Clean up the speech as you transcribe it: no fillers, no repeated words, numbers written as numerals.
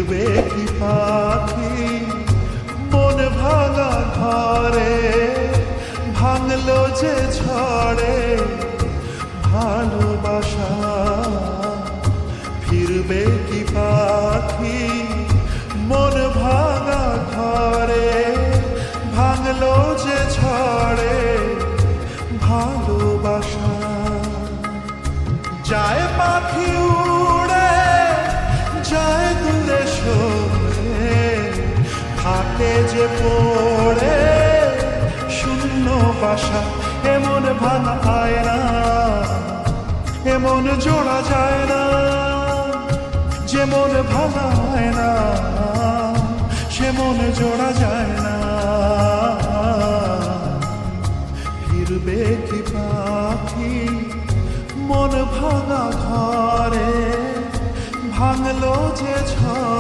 ফিরবে কি পাখি মন ভাঙা ঘরে, ভাঙলো যে ঝড়ে ভালোবাসা। ফিরবে কি পাখি মন ভাঙা ঘরে, ভাঙলো যে ঝড়ে ভালোবাসা। যায় পাখি উড়ে যায় দূরে সরে, থাকে যে পড়ে শূন্য বাসা। এমন ভাঙা হয় না, এমন জোড়া যায় না, যেমন ভাঙা হয় না সেমন জোড়া যায় না। ফিরবে কি পাখি মন ভাঙা ঘরে, ভাঙলো যে ঝড়ে